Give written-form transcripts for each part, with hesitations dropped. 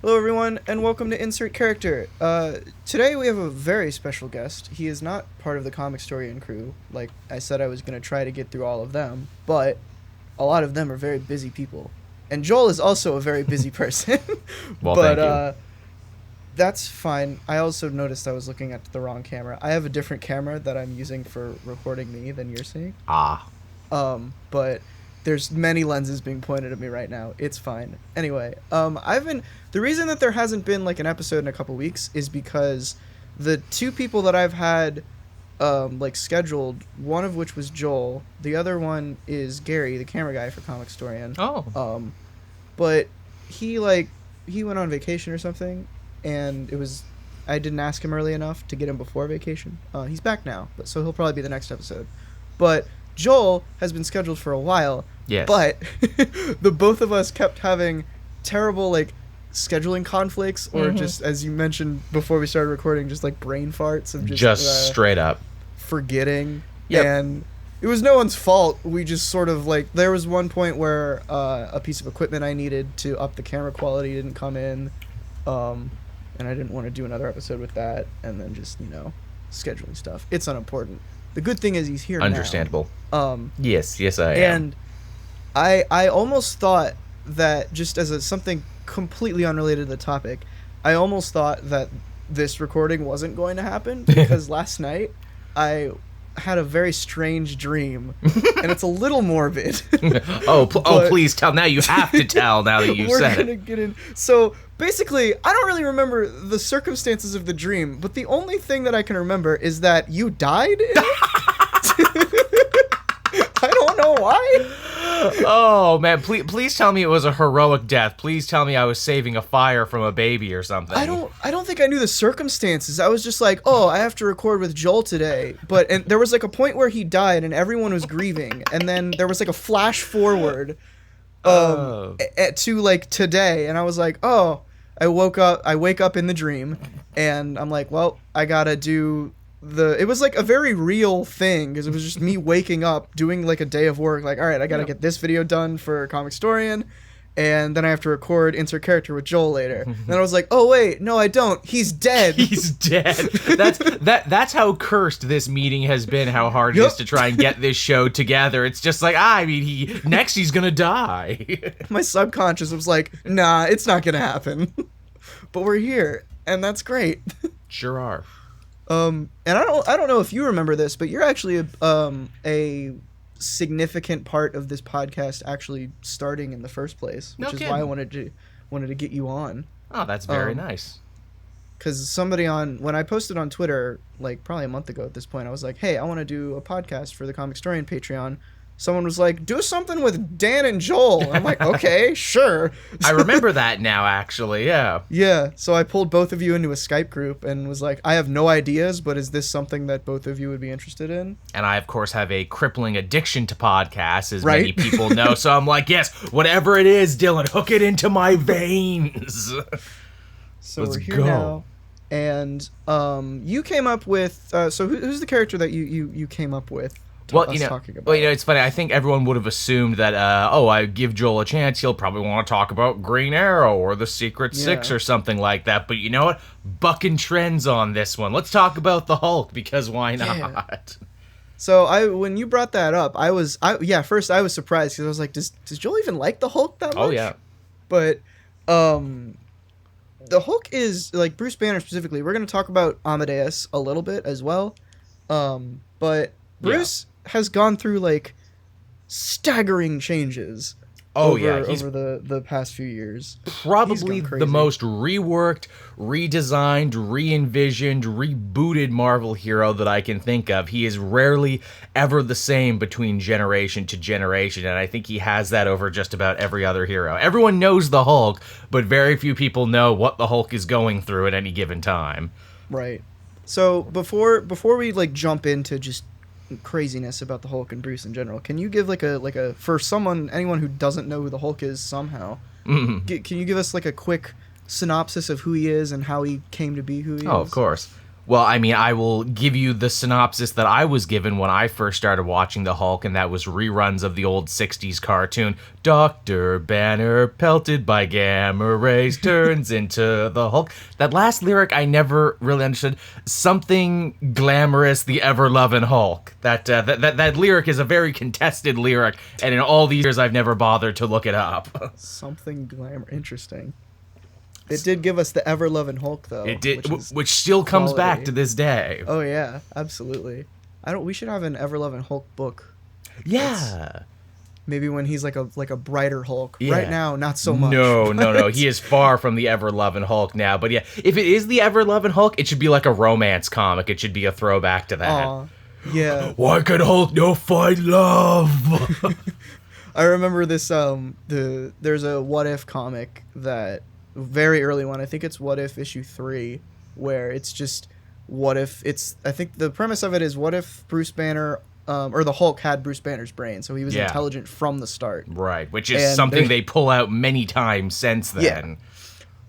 Hello, everyone, and welcome to Insert Character. Today we have a very special guest. He is not part of the Comic Historian crew. Like I said, I was going to try to get through all of them, but a lot of them are very busy people. And Joel is also a very busy person. Well, but, thank you. That's fine. I also noticed I was looking at the wrong camera. I have a different camera that I'm using for recording me than you're seeing. But there's many lenses being pointed at me right now. It's fine. Anyway, the reason that there hasn't been like an episode in a couple weeks is because the two people that I've had scheduled, one of which was Joel, the other one is Gary, the camera guy for Comic Historian. Oh. But he went on vacation or something, and I didn't ask him early enough to get him before vacation. He's back now, so he'll probably be the next episode. But Joel has been scheduled for a while. Yes. But the both of us kept having terrible scheduling conflicts, or just, as you mentioned before we started recording, just brain farts of just straight up forgetting. Yep. And it was no one's fault. We just sort of there was one point where a piece of equipment I needed to up the camera quality didn't come in, and I didn't want to do another episode with that, and then just scheduling stuff. It's unimportant. The good thing is he's here now. Understandable. Yes, I am. And I almost thought that, just as something completely unrelated to the topic, I almost thought that this recording wasn't going to happen because last night I had a very strange dream, and it's a little morbid. Please tell. Now you have to tell now that you said it. We're gonna get in. So basically, I don't really remember the circumstances of the dream, but the only thing that I can remember is that you died in it. I don't know why. Oh man, please tell me it was a heroic death. Please tell me I was saving a fire from a baby or something. I don't think I knew the circumstances. I was just like, oh, I have to record with Joel today. And there was a point where he died and everyone was grieving, and then there was a flash forward to today, and I was like, oh, I wake up in the dream, and I'm like, well, I gotta do it was a very real thing, because it was just me waking up, doing a day of work, all right, I gotta get this video done for Comic Historian, and then I have to record Insert Character with Joel later. And then I was like, oh wait, no I don't, he's dead. He's dead. That's how cursed this meeting has been, how hard it is to try and get this show together. It's just he's gonna die. My subconscious was like, nah, it's not gonna happen. But we're here, and that's great. Sure are. And I don't know if you remember this, but you're actually a significant part of this podcast actually starting in the first place, which is why I wanted to get you on. Oh, that's very nice. Because when I posted on Twitter, probably a month ago at this point, I was like, hey, I want to do a podcast for the Comic Historian Patreon. Someone was like, do something with Dan and Joel. I'm like, okay, sure. I remember that now, actually, yeah. Yeah, so I pulled both of you into a Skype group and was like, I have no ideas, but is this something that both of you would be interested in? And I, of course, have a crippling addiction to podcasts, as many people know. So I'm like, yes, whatever it is, Dylan, hook it into my veins. So we're here now. And you came up with... so who's the character that you came up with? It's funny. I think everyone would have assumed that, I give Joel a chance, he'll probably want to talk about Green Arrow or the Secret Six or something like that. But you know what? Bucking trends on this one. Let's talk about the Hulk, because why not? Yeah. So when you brought that up, first I was surprised, because I was like, does Joel even like the Hulk that much? Oh yeah. But the Hulk is Bruce Banner specifically. We're going to talk about Amadeus a little bit as well. But Bruce has gone through staggering changes over the past few years. Probably the most reworked, redesigned, re-envisioned, rebooted Marvel hero that I can think of. He is rarely ever the same between generation to generation, and I think he has that over just about every other hero. Everyone knows the Hulk, but very few people know what the Hulk is going through at any given time. Right. So before we jump into just craziness about the Hulk and Bruce in general, can you give a for anyone who doesn't know who the Hulk is somehow, can you give us a quick synopsis of who he is and how he came to be who he is? Oh, of course. Well, I mean, I will give you the synopsis that I was given when I first started watching the Hulk, and that was reruns of the old 60s cartoon. Dr. Banner, pelted by gamma rays, turns into the Hulk. That last lyric I never really understood. Something glamorous, the ever-loving Hulk. That lyric is a very contested lyric, and in all these years I've never bothered to look it up. Something glamour. Interesting. It did give us the ever-loving Hulk, though. It did, which still comes back to this day. Oh yeah, absolutely. We should have an ever-loving Hulk book. Yeah. Maybe when he's like a brighter Hulk. Yeah. Right now, not so much. No. He is far from the ever-loving Hulk now. But yeah, if it is the ever-loving Hulk, it should be like a romance comic. It should be a throwback to that. Aw, yeah. Why can Hulk no find love? I remember this. There's a What If comic that very early one. I think it's What If issue 3, where it's just what if it's. I think the premise of it is what if Bruce Banner. Or the Hulk had Bruce Banner's brain, so he was intelligent from the start. Right, which is something they pull out many times since then. Yeah.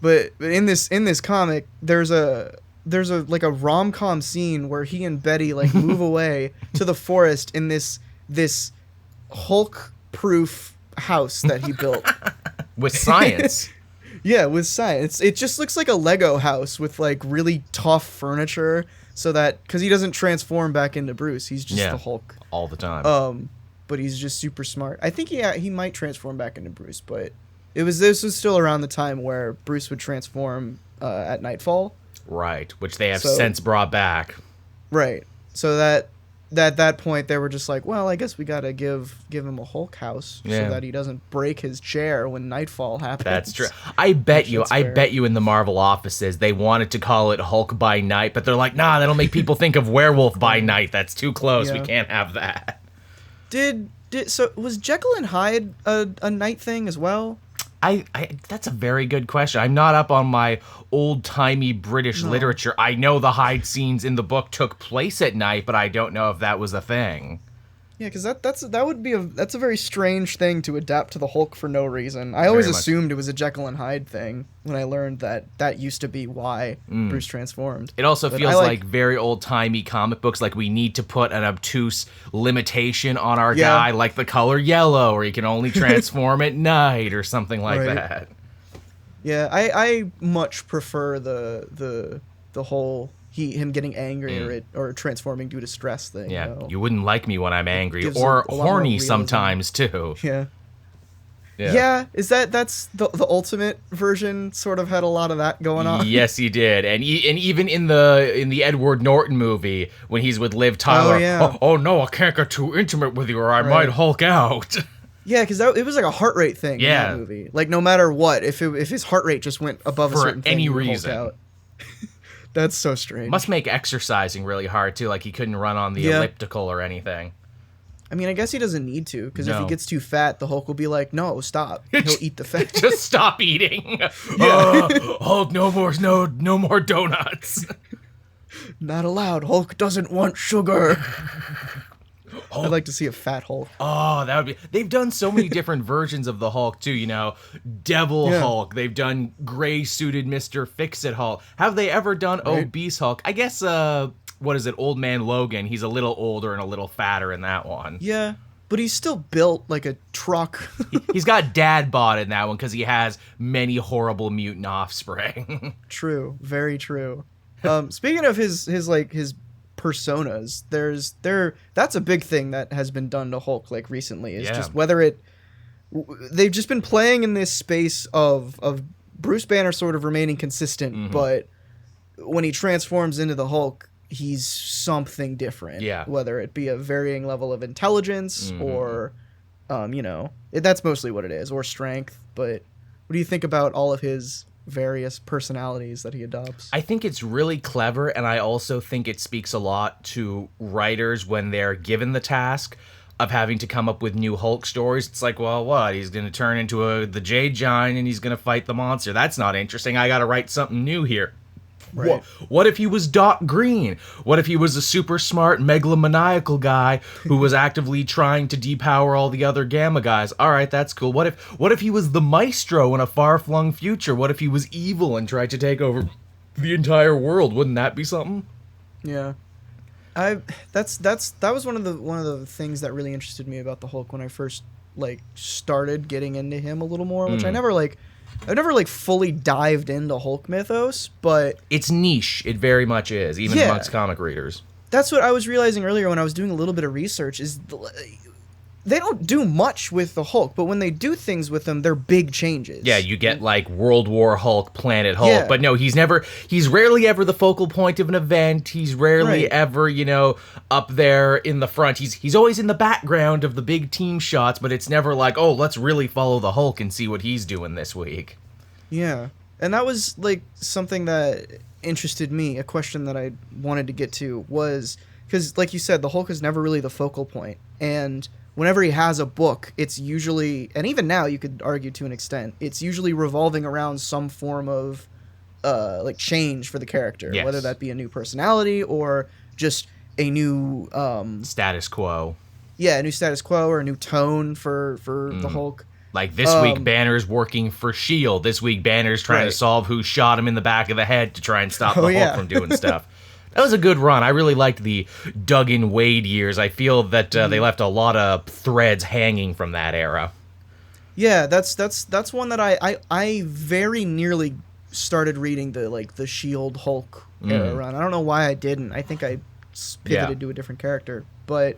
But in this comic, there's a like a rom-com scene where he and Betty like move away to the forest in this Hulk-proof house that he built With science. Yeah, with science. It just looks like a Lego house with like really tough furniture. So that, because he doesn't transform back into Bruce, he's just the Hulk all the time. But he's just super smart. I think he might transform back into Bruce, but this was still around the time where Bruce would transform at Nightfall. Right, which they have since brought back. Right. So that at that point they were just like, well, I guess we gotta give him a Hulk house so that he doesn't break his chair when Nightfall happens. That's true. I bet you in the Marvel offices they wanted to call it Hulk by Night, but they're like, nah, that'll make people think of Werewolf by Night. That's too close. We can't have that. So was Jekyll and Hyde a night thing as well? I that's a very good question. I'm not up on my old-timey British literature. I know the Hyde scenes in the book took place at night, but I don't know if that was a thing. Yeah, because that's a very strange thing to adapt to the Hulk for no reason. I always assumed it was a Jekyll and Hyde thing when I learned that used to be why Bruce transformed. It also feels like very old-timey comic books, like we need to put an obtuse limitation on our guy, like the color yellow, or he can only transform at night, or something like that. Yeah, I much prefer the whole him getting angry or transforming due to stress thing. Yeah, you wouldn't like me when I'm angry, or horny sometimes too. Yeah. Yeah, is that's the Ultimate version sort of had a lot of that going on. Yes, he did, and even in the Edward Norton movie when he's with Liv Tyler. Oh no, I can't get too intimate with you, or I might Hulk out. Yeah, because it was like a heart rate thing in that movie. Like no matter what, if his heart rate just went above a certain thing, any reason. Hulk out. That's so strange. Must make exercising really hard too. Like he couldn't run on the elliptical or anything. I mean, I guess he doesn't need to, because if he gets too fat, the Hulk will be like, "No, stop." He'll eat the fat. Just stop eating. Hulk, no more donuts. Not allowed. Hulk doesn't want sugar. I'd like to see a fat Hulk. Oh, that would be. They've done so many different versions of the Hulk too. You know, Devil Hulk. They've done gray-suited Mr. Fix-It Hulk. Have they ever done obese Hulk? I guess. What is it? Old Man Logan. He's a little older and a little fatter in that one. Yeah, but he's still built like a truck. He's got dad bod in that one because he has many horrible mutant offspring. True, very true. Speaking of his personas, that's a big thing that has been done to Hulk like recently, is just whether they've just been playing in this space of Bruce Banner sort of remaining consistent, but when he transforms into the Hulk, he's something different. Yeah. Whether it be a varying level of intelligence or that's mostly what it is, or strength. But what do you think about all of his various personalities that he adopts? I think it's really clever, and I also think it speaks a lot to writers when they're given the task of having to come up with new Hulk stories. It's like, well, what? He's going to turn into the Jade Giant and he's going to fight the monster. That's not interesting. I got to write something new here. Right. What if he was Doc Green? What if he was a super smart megalomaniacal guy who was actively trying to depower all the other Gamma guys? All right, that's cool. What if he was the Maestro in a far-flung future? What if he was evil and tried to take over the entire world? Wouldn't that be something? Yeah. That was one of the things that really interested me about the Hulk when I first like started getting into him a little more, which I never fully dived into Hulk mythos, but It's niche. It very much is, even amongst comic readers. That's what I was realizing earlier when I was doing a little bit of research is they don't do much with the Hulk, but when they do things with them, they're big changes. Yeah, you get like World War Hulk, Planet Hulk, Yeah. but no, he's rarely ever the focal point of an event. He's rarely ever, up there in the front. He's always in the background of the big team shots, but it's never like, oh, let's really follow the Hulk and see what he's doing this week. Yeah. And that was like something that interested me. A question that I wanted to get to was because, like you said, the Hulk is never really the focal point, and whenever he has a book, it's usually, and even now you could argue to an extent, it's usually revolving around some form of like change for the character, whether that be a new personality or just a new status quo. Yeah, a new status quo or a new tone for the Hulk. Like this week, Banner's working for S.H.I.E.L.D. This week, Banner's trying to solve who shot him in the back of the head to try and stop the Hulk from doing stuff. That was a good run. I really liked the Duggan Wade years. I feel that they left a lot of threads hanging from that era. Yeah, that's one that I very nearly started reading the Shield Hulk era run. I don't know why I didn't. I think I pivoted to a different character, but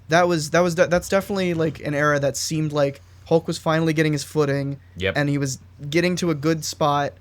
that's definitely like an era that seemed like Hulk was finally getting his footing, and he was getting to a good spot,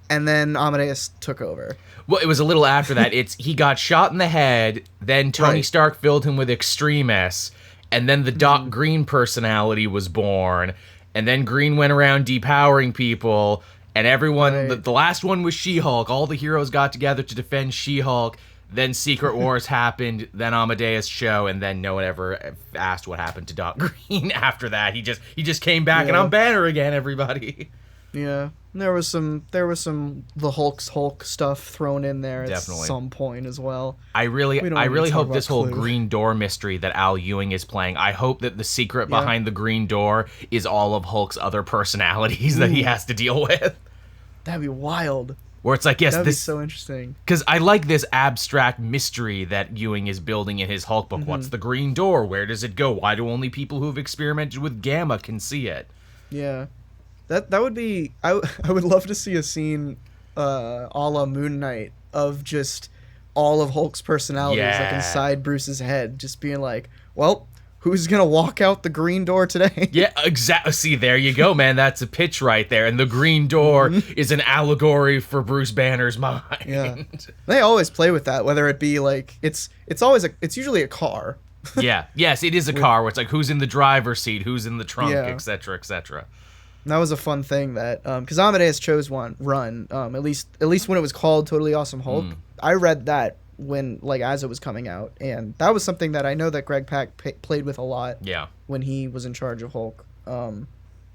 and then Amadeus took over. Well, it was a little after that. He got shot in the head, then Tony Stark filled him with Extremis, and then the Doc Green personality was born, and then Green went around depowering people, and everyone, the last one was She-Hulk. All the heroes got together to defend She-Hulk. Then Secret Wars happened, then Amadeus show, and then no one ever asked what happened to Doc Green after that. He just came back, and I'm Banner again, everybody. Yeah, there was some the Hulk's Hulk stuff thrown in there at some point as well. I really hope this whole Green Door mystery that Al Ewing is playing, I hope that the secret behind the Green Door is all of Hulk's other personalities that he has to deal with. That'd be wild. Where it's like, yes, that'd be so interesting. Because I like this abstract mystery that Ewing is building in his Hulk book. What's the Green Door? Where does it go? Why do only people who've experimented with Gamma can see it? Yeah. That would be... I would love to see a scene a la Moon Knight of just all of Hulk's personalities like inside Bruce's head. Just being like, well... Who's going to walk out the Green Door today? Yeah, exactly. See, there you go, man. That's a pitch right there. And the Green Door is an allegory for Bruce Banner's mind. Yeah. They always play with that, whether it be like, it's usually a car. Yeah. Yes, it is a car where it's like, who's in the driver's seat, who's in the trunk, etc., etc. That was a fun thing that, because Amadeus chose one run, at least when it was called Totally Awesome Hulk. I read that as it was coming out, and that was something that I know that Greg Pak played with a lot when he was in charge of Hulk, and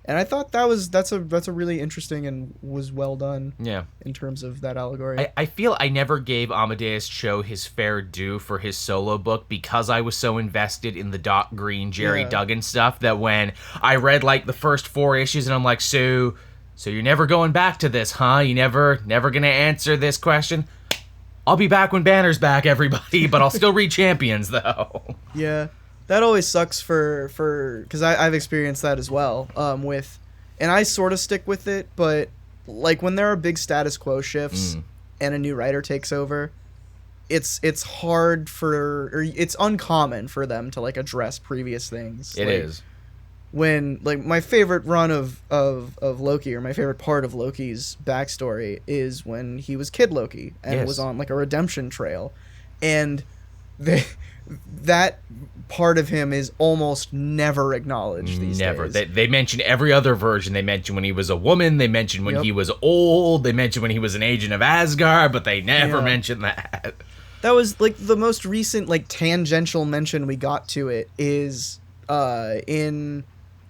I thought that's a really interesting and was well done in terms of that allegory. I feel I never gave Amadeus Cho his fair due for his solo book because I was so invested in the Doc Green, Jerry Duggan stuff that when I read like the first 4 issues and I'm like, so you're never going back to this, huh? You never gonna answer this question? I'll be back when Banner's back, everybody, but I'll still read Champions, though. Yeah, that always sucks for because I've experienced that as well. And I sort of stick with it, but like when there are big status quo shifts and a new writer takes over, it's hard it's uncommon for them to like address previous things. It is. When like my favorite run of Loki, or my favorite part of Loki's backstory, is when he was Kid Loki and was on like a redemption trail, and that part of him is almost never acknowledged these days. They mention every other version. They mention when he was a woman. They mention when he was old. They mention when he was an agent of Asgard, but they never mention that. That was like the most recent like tangential mention we got to it is in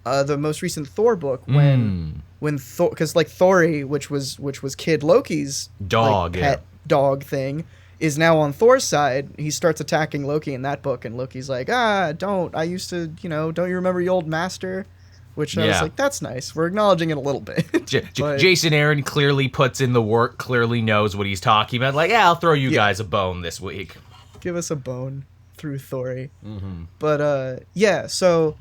the most recent Thor book when Thor, because like Thori, which was Kid Loki's dog, like, pet dog thing, is now on Thor's side. He starts attacking Loki in that book, and Loki's like, don't you remember your old master? which I was like, that's nice. We're acknowledging it a little bit. But Jason Aaron clearly puts in the work, clearly knows what he's talking about. Like, yeah, I'll throw you guys a bone this week. Give us a bone through Thori. But yeah, so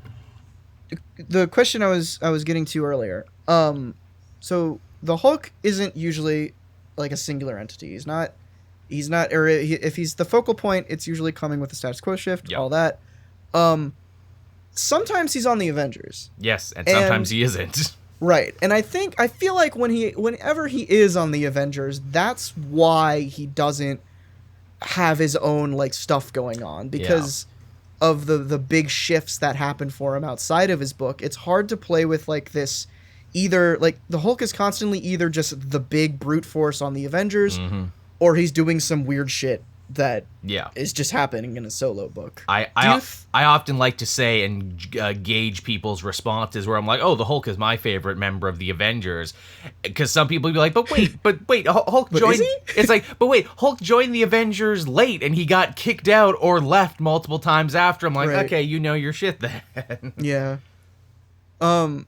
the question I was getting to earlier. So the Hulk isn't usually like a singular entity. He's not, or if he's the focal point, it's usually coming with a status quo shift, all that. Sometimes he's on the Avengers. Yes, and sometimes he isn't. Right. And I feel like whenever he is on the Avengers, that's why he doesn't have his own like stuff going on, because of the big shifts that happen for him outside of his book. It's hard to play with like this, either like the Hulk is constantly either just the big brute force on the Avengers, or he's doing some weird shit that is just happening in a solo book. I often like to say and gauge people's responses where I'm like, oh, the Hulk is my favorite member of the Avengers, because some people be like, but wait, Hulk joined. It's like, but wait, Hulk joined the Avengers late and he got kicked out or left multiple times after. I'm like, okay, you know your shit then. Yeah. Do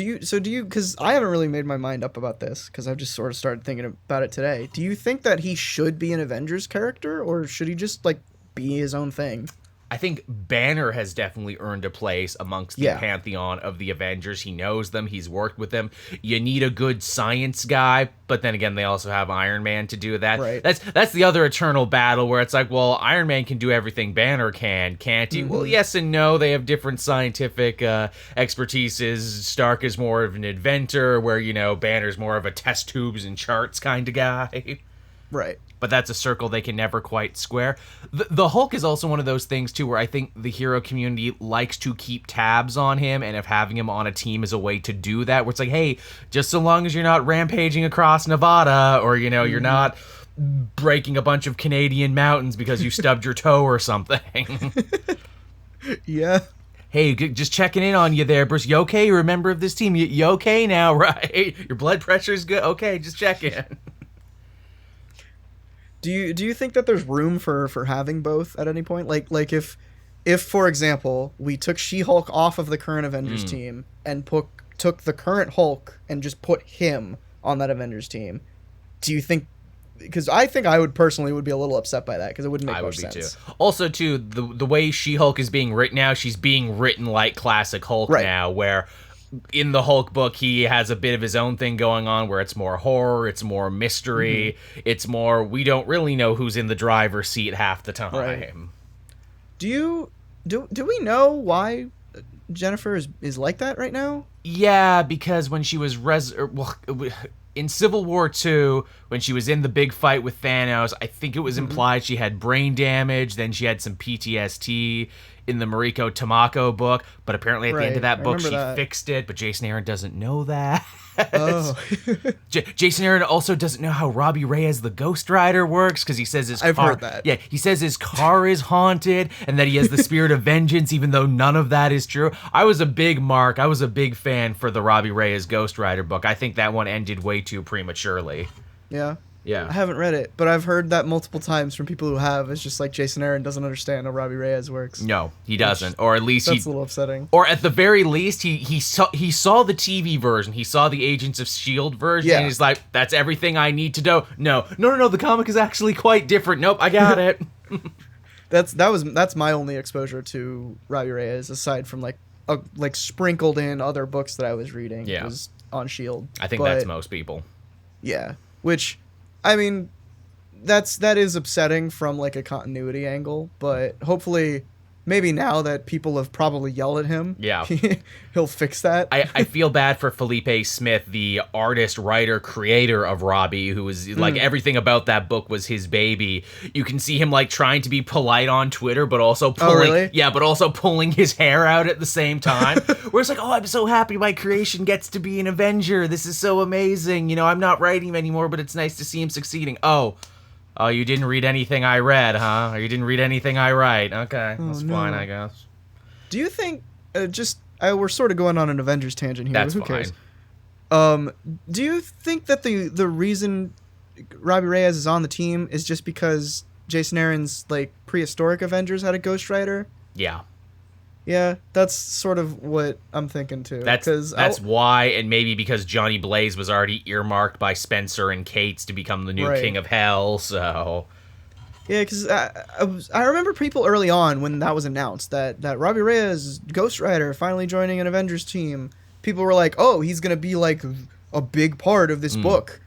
you, because I haven't really made my mind up about this, because I've just sort of started thinking about it today. Do you think that he should be an Avengers character, or should he just, like, be his own thing? I think Banner has definitely earned a place amongst the pantheon of the Avengers. He knows them. He's worked with them. You need a good science guy, but then again, they also have Iron Man to do that. Right. That's the other eternal battle where it's like, well, Iron Man can do everything Banner can, can't he? Well, yes and no. They have different scientific expertises. Stark is more of an inventor, where, you know, Banner's more of a test tubes and charts kind of guy. Right. But that's a circle they can never quite square. The Hulk is also one of those things, too, where I think the hero community likes to keep tabs on him, and if having him on a team is a way to do that, where it's like, hey, just so long as you're not rampaging across Nevada, or, you know, you're not breaking a bunch of Canadian mountains because you stubbed your toe or something. Yeah. Hey, just checking in on you there, Bruce. You okay? You're a member of this team. You okay now, right? Your blood pressure's good? Okay, just check in. Do you think that there's room for having both at any point? Like if for example, we took She-Hulk off of the current Avengers team and took the current Hulk and just put him on that Avengers team, do you think? Because I think I would personally be a little upset by that, because it wouldn't make much sense. I would be too. Also, too, the way She-Hulk is being written now, she's being written like classic Hulk now, where in the Hulk book, he has a bit of his own thing going on, where it's more horror, it's more mystery, it's more, we don't really know who's in the driver's seat half the time. Right. Do we know why Jennifer is like that right now? Yeah, because when she was in Civil War II, when she was in the big fight with Thanos, I think it was implied she had brain damage, then she had some PTSD in the Mariko Tamako book, but apparently at the end of that book, she fixed it, but Jason Aaron doesn't know that. Oh. Jason Aaron also doesn't know how Robbie Reyes the Ghost Rider works, because he says his car... I've heard that. Yeah, he says his car is haunted, and that he has the spirit of vengeance, even though none of that is true. I was a big fan for the Robbie Reyes Ghost Rider book. I think that one ended way too prematurely. Yeah. Yeah. I haven't read it, but I've heard that multiple times from people who have. It's just like Jason Aaron doesn't understand how Robbie Reyes works. No, he doesn't. Or at least that's a little upsetting. Or at the very least, he saw the TV version. He saw the Agents of S.H.I.E.L.D. version, and he's like, that's everything I need to know. No, the comic is actually quite different. Nope, I got it. That's my only exposure to Robbie Reyes, aside from like sprinkled in other books that I was reading. Yeah. Was on S.H.I.E.L.D. I think that's most people. Yeah. Which, I mean, that is upsetting from like a continuity angle, but hopefully, maybe now that people have probably yelled at him, he'll fix that. I feel bad for Felipe Smith, the artist, writer, creator of Robbie, who was like everything about that book was his baby. You can see him like trying to be polite on Twitter, but also pulling his hair out at the same time. Where it's like, oh, I'm so happy my creation gets to be an Avenger. This is so amazing. You know, I'm not writing him anymore, but it's nice to see him succeeding. Oh, you didn't read anything I read, huh? Or you didn't read anything I write. Okay, that's fine, I guess. Do you think, we're sort of going on an Avengers tangent here, that's but who fine. cares? Do you think that the reason Robbie Reyes is on the team is just because Jason Aaron's, like, prehistoric Avengers had a Ghost Rider? Yeah. Yeah, that's sort of what I'm thinking too. That's why, and maybe because Johnny Blaze was already earmarked by Spencer and Cates to become the new right. King of Hell. So Yeah, because I remember people early on when that was announced that Robbie Reyes, Ghost Rider, finally joining an Avengers team. People were like, "Oh, he's gonna be like a big part of this book,"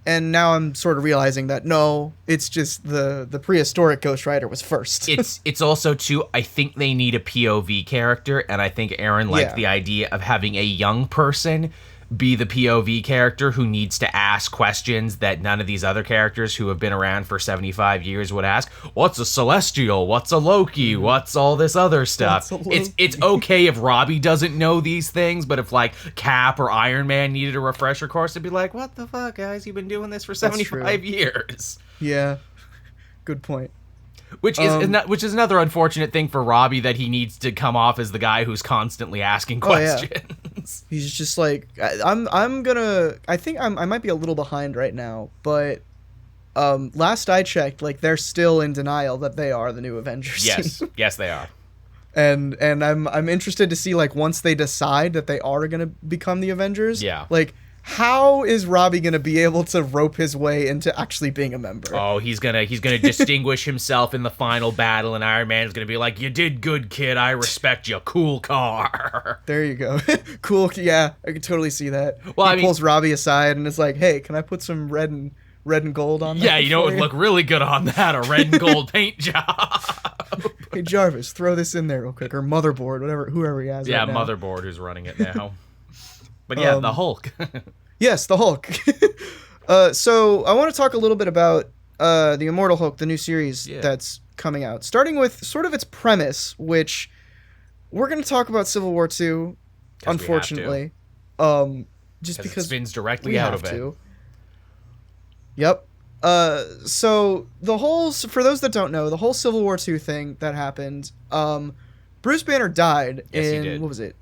and now I'm sort of realizing that no, it's just the prehistoric Ghost Rider was first. it's also too. I think they need a POV character, and I think Aaron liked Yeah. the idea of having a young person be the POV character who needs to ask questions that none of these other characters who have been around for 75 years would ask. What's a Celestial? What's a Loki? What's all this other stuff? It's okay if Robbie doesn't know these things, but if like Cap or Iron Man needed a refresher course, it'd be like, what the fuck, guys? You've been doing this for 75 years. Yeah, good point. Which is another unfortunate thing for Robbie, that he needs to come off as the guy who's constantly asking questions. He's just like, I think I might be a little behind right now, but last I checked, like they're still in denial that they are the new Avengers. Yes, they are. And I'm interested to see, like, once they decide that they are gonna become the Avengers. Yeah. Like, how is Robbie gonna be able to rope his way into actually being a member? Oh, he's gonna distinguish himself in the final battle, and Iron Man's gonna be like, "You did good, kid. I respect you. Cool car." There you go. Cool. Yeah, I can totally see that. Well, he pulls Robbie aside and is like, "Hey, can I put some red and gold on that?" Yeah, you know it would look really good on that, a red and gold paint job. Hey Jarvis, throw this in there real quick, or Motherboard, whoever he has. Yeah, right now. Motherboard who's running it now. But yeah, the Hulk. Yes, the Hulk. So I want to talk a little bit about the Immortal Hulk, the new series that's coming out. Starting with sort of its premise, which we're going to talk about Civil War II, unfortunately. Just because it spins directly out of it. Yep. So for those that don't know, the whole Civil War II thing that happened, Bruce Banner died he did. What was it?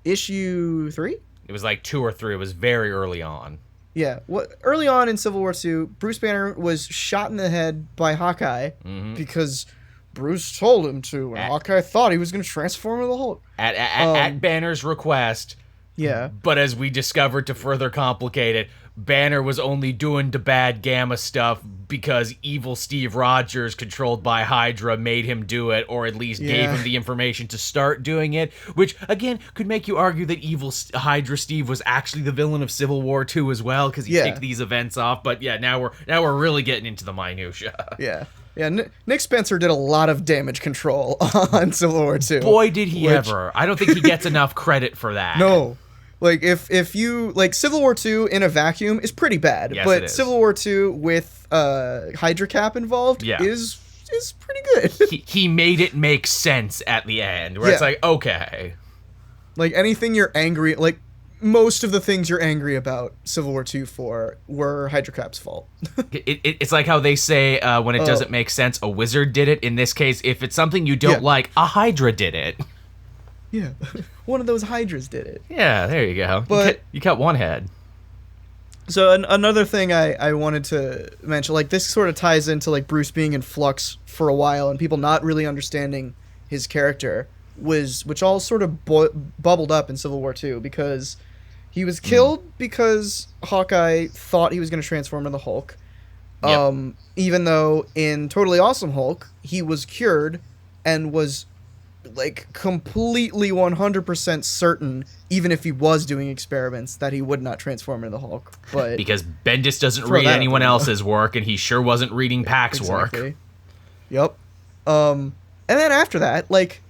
Issue 3? It was like 2 or 3. It was very early on. Yeah. Early on in Civil War II, Bruce Banner was shot in the head by Hawkeye because Bruce told him to, and Hawkeye thought he was going to transform into the Hulk. At Banner's request. Yeah. But as we discovered, to further complicate it, Banner was only doing the bad Gamma stuff because evil Steve Rogers, controlled by Hydra, made him do it, or at least gave him the information to start doing it, which, again, could make you argue that evil Hydra Steve was actually the villain of Civil War II as well, because he kicked these events off. But yeah, now we're really getting into the minutia. Yeah. Yeah, Nick Spencer did a lot of damage control on Civil War II. Boy, did he ever. I don't think he gets enough credit for that. No. Like, if you, like, Civil War II in a vacuum is pretty bad. Yes, but it is. Civil War II with Hydra Cap involved is pretty good. he made it make sense at the end, where it's like, okay. Like, anything you're angry, like, most of the things you're angry about Civil War II for were Hydra Cap's fault. It's like how they say when it doesn't make sense, a wizard did it. In this case, if it's something you don't like, a Hydra did it. Yeah, one of those Hydras did it. Yeah, there you go. But you cut one head. So another thing I wanted to mention, like, this sort of ties into, like, Bruce being in flux for a while and people not really understanding his character, which all sort of bubbled up in Civil War II, because he was killed because Hawkeye thought he was going to transform into the Hulk. Yep. Even though in Totally Awesome Hulk, he was cured and was, like, completely 100% certain, even if he was doing experiments, that he would not transform into the Hulk. But because Bendis doesn't read anyone else's work, and he sure wasn't reading Pac's work. Yep. And then after that, like,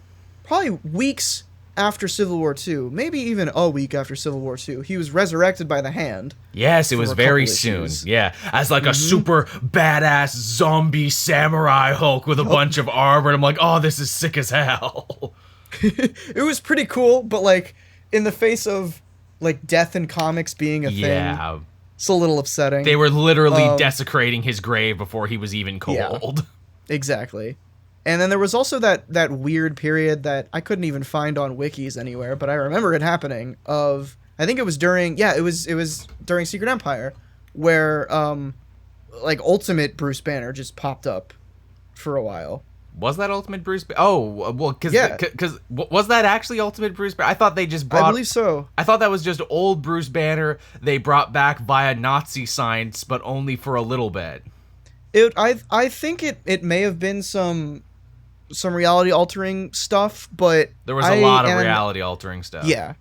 probably weeks after Civil War II, maybe even a week after Civil War II, he was resurrected by the Hand. Yes, it was very soon. Yeah, as like a super badass zombie samurai Hulk with a bunch of armor. And I'm like, oh, this is sick as hell. It was pretty cool, but, like, in the face of, like, death in comics being a thing, it's a little upsetting. They were literally desecrating his grave before he was even cold. Yeah, exactly. And then there was also that weird period that I couldn't even find on wikis anywhere, but I remember it happening, of, I think it was during Secret Empire, where like Ultimate Bruce Banner just popped up for a while. Was that Ultimate Bruce Banner? Oh, well, because Yeah. was that actually Ultimate Bruce Banner? I thought they just brought. I believe so. I thought that was just old Bruce Banner they brought back via Nazi science, but only for a little bit. I think it may have been some reality altering stuff, but There was a lot of reality altering stuff. Yeah.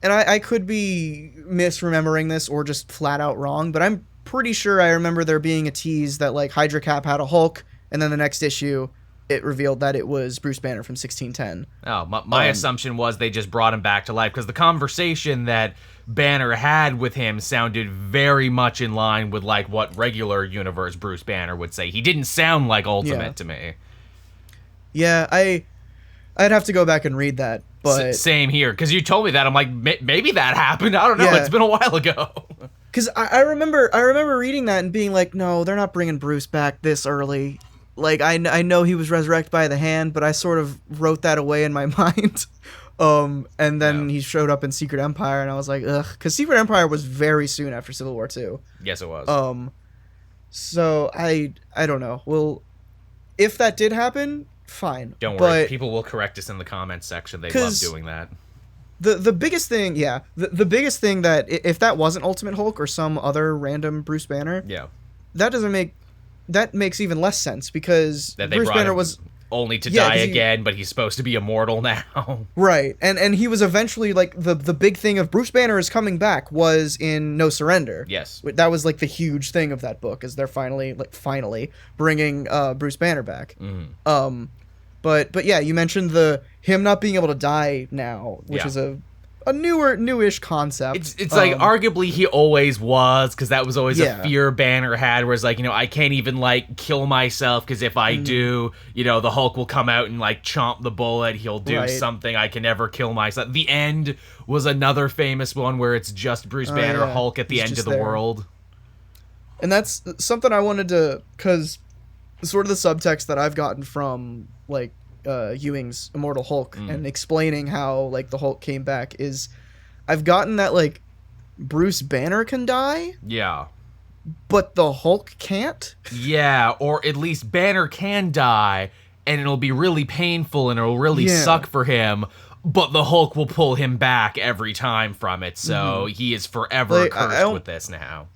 And I could be misremembering this or just flat out wrong, but I'm pretty sure I remember there being a tease that like Hydra Cap had a Hulk, and then the next issue it revealed that it was Bruce Banner from 1610. Oh, my assumption was they just brought him back to life because the conversation that Banner had with him sounded very much in line with like what regular universe Bruce Banner would say. He didn't sound like Ultimate to me. Yeah, I'd have to go back and read that, but same here because you told me that. I'm like, maybe that happened. I don't know. Yeah. It's been a while ago. Because I remember reading that and being like, no, they're not bringing Bruce back this early. Like, I know he was resurrected by the Hand, but I sort of wrote that away in my mind. And then he showed up in Secret Empire, and I was like, ugh. Because Secret Empire was very soon after Civil War II. Yes, it was. So I don't know. Well, if that did happen, fine. Don't worry. People will correct us in the comments section. They love doing that. The biggest thing, the biggest thing that if that wasn't Ultimate Hulk or some other random Bruce Banner, that makes even less sense because Bruce Banner was only to die again, but he's supposed to be immortal now. Right, and he was eventually like the big thing of Bruce Banner is coming back was in No Surrender. Yes, that was like the huge thing of that book is they're finally bringing Bruce Banner back. Mm-hmm. But yeah, you mentioned him not being able to die now, which is a newish concept. It's like arguably he always was because that was always a fear Banner had, where it's like, I can't even like kill myself because if I do, the Hulk will come out and like chomp the bullet. He'll do something. I can never kill myself. The End was another famous one where it's just Bruce Banner Hulk at the end of the world. And that's something I wanted to, because sort of the subtext that I've gotten from like Ewing's Immortal Hulk and explaining how like the Hulk came back is I've gotten that like Bruce Banner can die, but the Hulk can't. Or at least Banner can die and it'll be really painful and it'll really suck for him, but the Hulk will pull him back every time from it, so he is forever cursed with this now.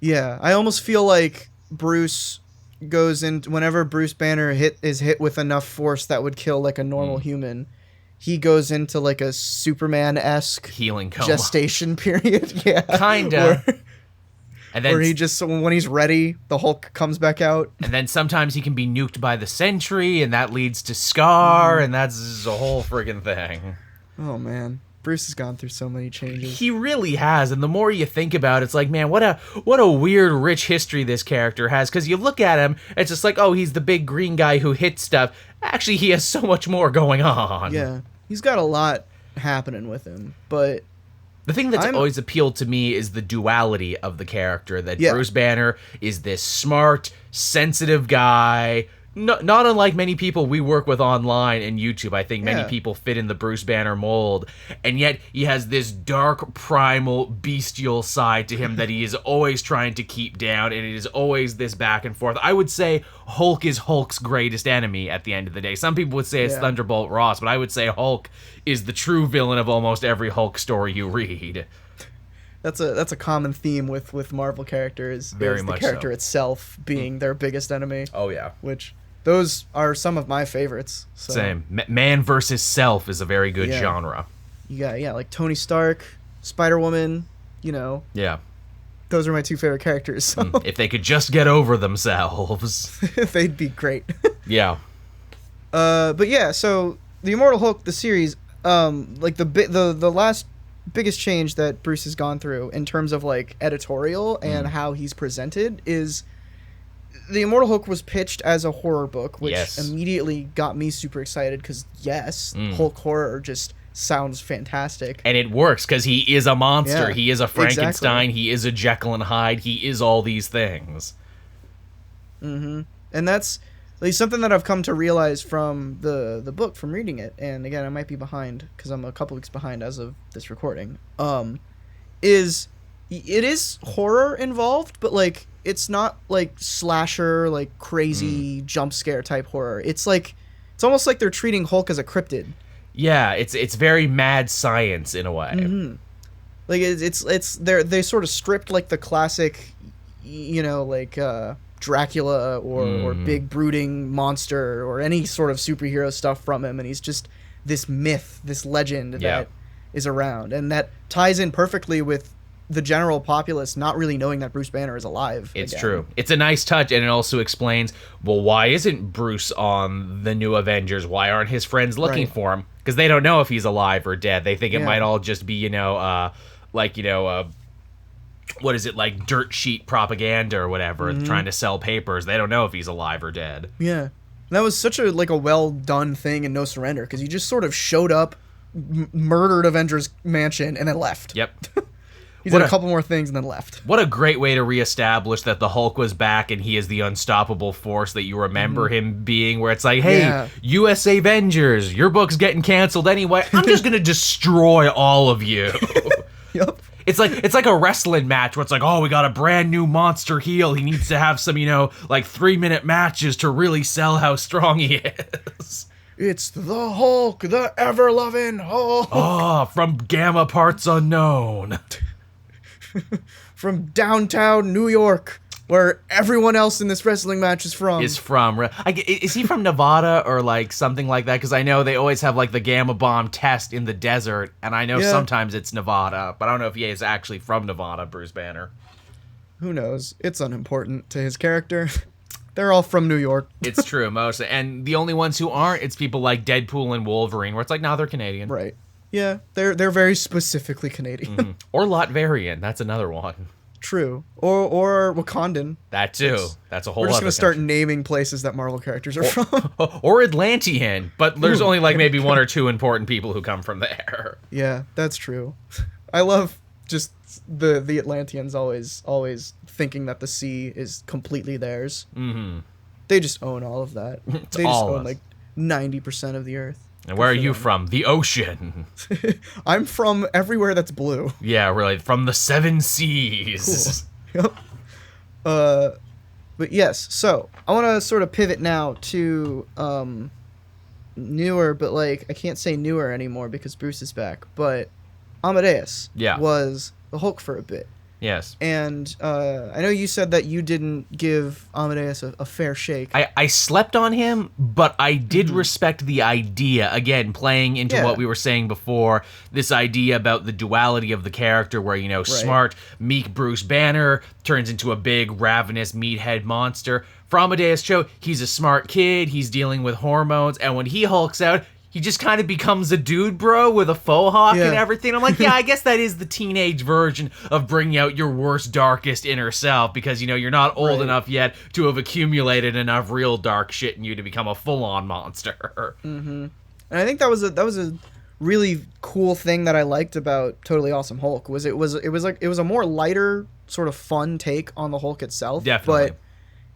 I almost feel like Bruce goes in whenever Bruce Banner is hit with enough force that would kill like a normal human, he goes into like a Superman-esque healing coma gestation period. Kinda. And then where he just, when he's ready, the Hulk comes back out. And then sometimes he can be nuked by the Sentry, and that leads to Scar, and that's a whole friggin' thing. Oh man, Bruce has gone through so many changes. He really has, and the more you think about it, it's like, man, what a weird, rich history this character has. Because you look at him, it's just like, oh, he's the big green guy who hits stuff. Actually, he has so much more going on. Yeah, he's got a lot happening with him, but the thing that's always appealed to me is the duality of the character. That Bruce Banner is this smart, sensitive guy. Not unlike many people we work with online and YouTube. I think many people fit in the Bruce Banner mold. And yet he has this dark, primal, bestial side to him that he is always trying to keep down. And it is always this back and forth. I would say Hulk is Hulk's greatest enemy at the end of the day. Some people would say it's Thunderbolt Ross, but I would say Hulk is the true villain of almost every Hulk story you read. That's a common theme with Marvel characters. Very much the character itself being their biggest enemy. Oh, yeah. Which those are some of my favorites. So. Same. Man versus self is a very good genre. You got like Tony Stark, Spider-Woman, Yeah. Those are my two favorite characters. So. If they could just get over themselves, they'd be great. Yeah. But yeah, so the Immortal Hulk, the series, like the last biggest change that Bruce has gone through in terms of like editorial and how he's presented is the Immortal Hulk was pitched as a horror book, which immediately got me super excited because Hulk horror just sounds fantastic. And it works because he is a monster. He is a Frankenstein. He is a Jekyll and Hyde. He is all these things. Mm-hmm. And that's like something that I've come to realize from the book, from reading it. And again, I might be behind because I'm a couple weeks behind as of this recording. It is horror involved, but like it's not like slasher, like crazy jump scare type horror. It's like it's almost like they're treating Hulk as a cryptid. Yeah, it's very mad science in a way. Mm-hmm. Like they sort of stripped like the classic, like Dracula or big brooding monster or any sort of superhero stuff from him, and he's just this myth, this legend that is around, and that ties in perfectly with the general populace not really knowing that Bruce Banner is alive. It's true. It's a nice touch, and it also explains, well, why isn't Bruce on the new Avengers? Why aren't his friends looking for him? Because they don't know if he's alive or dead. They think it might all just be, what is it, like dirt sheet propaganda or whatever, trying to sell papers. They don't know if he's alive or dead. Yeah. And that was such a well done thing in No Surrender, because he just sort of showed up, murdered Avengers Mansion, and then left. Yep. He did a couple more things and then left. What a great way to reestablish that the Hulk was back and he is the unstoppable force that you remember him being, where it's like, hey, USA Avengers, your book's getting canceled anyway. I'm just going to destroy all of you. Yep. It's like a wrestling match where it's like, oh, we got a brand new monster heel. He needs to have some, 3-minute matches to really sell how strong he is. It's the Hulk, the ever-loving Hulk. Oh, from Gamma Parts Unknown. From downtown New York, where everyone else in this wrestling match is from. Is he from Nevada or like something like that? Because I know they always have like the gamma bomb test in the desert, and I know sometimes it's Nevada, but I don't know if he is actually from Nevada, Bruce Banner. Who knows? It's unimportant to his character. They're all from New York. It's true, most. And the only ones who aren't, it's people like Deadpool and Wolverine, where it's like, no, they're Canadian. Right. Yeah, they're very specifically Canadian. Or Latvian, that's another one. True. Or Wakandan. That too. That's a whole other We're just going to start naming places that Marvel characters are from. Or Atlantean, but there's only like maybe one or two important people who come from there. Yeah, that's true. I love just the Atlanteans always thinking that the sea is completely theirs. Mm-hmm. They just own all of that. They just own like 90% of the earth. And where are you from? The ocean. I'm from everywhere that's blue. Yeah, really. From the 7 seas. Cool. Yep. But yes, so I want to sort of pivot now to newer, but like I can't say newer anymore because Bruce is back. But Amadeus was the Hulk for a bit. Yes. And I know you said that you didn't give Amadeus a fair shake. I slept on him, but I did respect the idea. Again, playing into what we were saying before, this idea about the duality of the character where, smart, meek Bruce Banner turns into a big, ravenous, meathead monster. For Amadeus Cho, he's a smart kid, he's dealing with hormones, and when he hulks out, he just kind of becomes a dude, bro, with a faux hawk and everything. I'm like, I guess that is the teenage version of bringing out your worst, darkest inner self because, you're not old enough yet to have accumulated enough real dark shit in you to become a full-on monster. Mm-hmm. And I think that was a really cool thing that I liked about Totally Awesome Hulk was it was a more lighter, sort of fun take on the Hulk itself. Definitely. But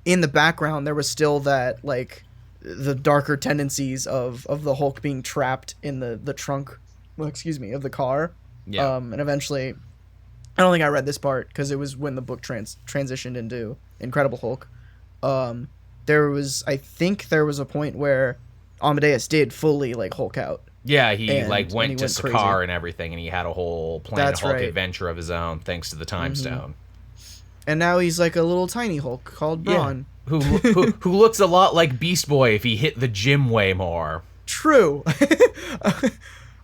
in the background, there was still that, like, the darker tendencies of the Hulk being trapped in the trunk, of the car. Yeah. And eventually, I don't think I read this part because it was when the book transitioned into Incredible Hulk. I think there was a point where Amadeus did fully like Hulk out. Yeah, he went to Sakaar and everything, and he had a whole Planet Hulk adventure of his own thanks to the Time Stone. And now he's like a little tiny Hulk called Brawn. Yeah. Who looks a lot like Beast Boy if he hit the gym way more. True. When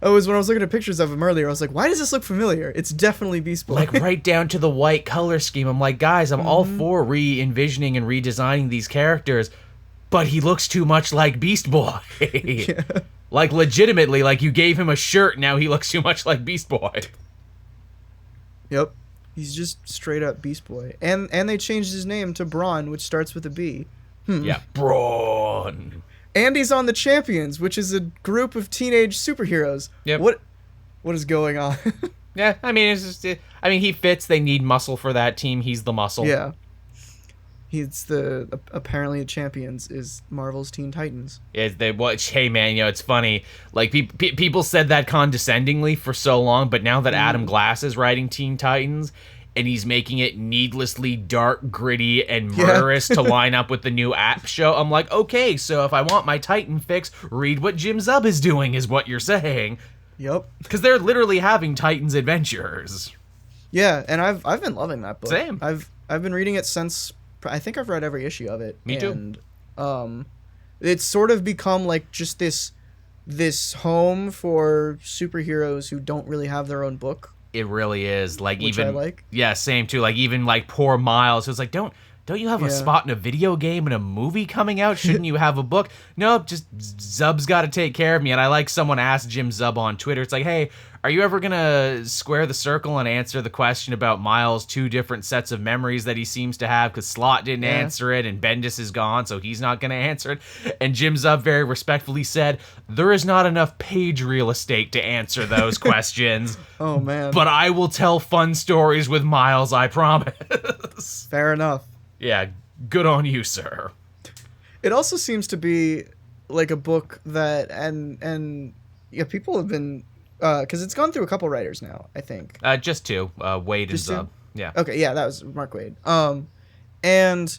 I was looking at pictures of him earlier, I was like, why does this look familiar? It's definitely Beast Boy. Like right down to the white color scheme. I'm like, guys, I'm all for re-envisioning and redesigning these characters, but he looks too much like Beast Boy. Yeah. Like legitimately, like you gave him a shirt, now he looks too much like Beast Boy. Yep. He's just straight up Beast Boy. And they changed his name to Brawn, which starts with a B. Yeah, Brawn. And he's on the Champions, which is a group of teenage superheroes. Yep. What is going on? Yeah, I mean, he fits. They need muscle for that team. He's the muscle. Yeah. Apparently the Champions is Marvel's Teen Titans. Hey man, it's funny. Like people said that condescendingly for so long, but now that Adam Glass is writing Teen Titans, and he's making it needlessly dark, gritty, and murderous to line up with the new app show. I'm like, okay, so if I want my Titan fix, read what Jim Zub is doing, is what you're saying. Yep. Because they're literally having Titans adventures. Yeah, and I've been loving that book. Same. I've been reading it since, I think I've read every issue of it. Me too. And it's sort of become like just this home for superheroes who don't really have their own book. It really is. Like, which even I like. Yeah, same too. Like, even like poor Miles, who's like, don't you have a spot in a video game and a movie coming out? Shouldn't you have a book? Nope, just Zub's got to take care of me. And I like someone asked Jim Zub on Twitter, it's like, hey, are you ever gonna square the circle and answer the question about Miles' 2 different sets of memories that he seems to have? Because Slott didn't answer it, and Bendis is gone, so he's not gonna answer it. And Jim Zub very respectfully said, there is not enough page real estate to answer those questions. Oh, man. But I will tell fun stories with Miles, I promise. Fair enough. Yeah, good on you, sir. It also seems to be like a book that, and yeah, people have been, because it's gone through a couple writers now, I think. Just 2, Wade Just and Zub. 2? Yeah. Okay, yeah, that was Mark Wade. And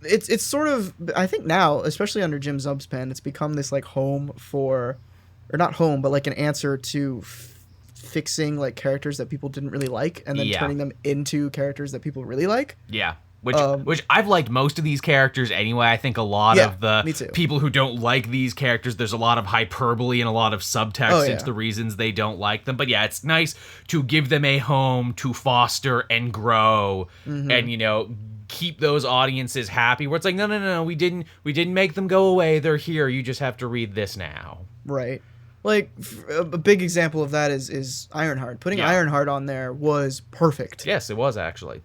it's sort of, I think now, especially under Jim Zub's pen, it's become this like home for, or not home, but like an answer to fixing like characters that people didn't really like, and then turning them into characters that people really like. Yeah. Which I've liked most of these characters anyway. I think a lot of the people who don't like these characters, there's a lot of hyperbole and a lot of subtext into the reasons they don't like them. But yeah, it's nice to give them a home to foster and grow, and, you know, keep those audiences happy. Where it's like, no, we didn't make them go away. They're here. You just have to read this now. Right. Like, a big example of that is Ironheart. Putting Ironheart on there was perfect. Yes, it was actually.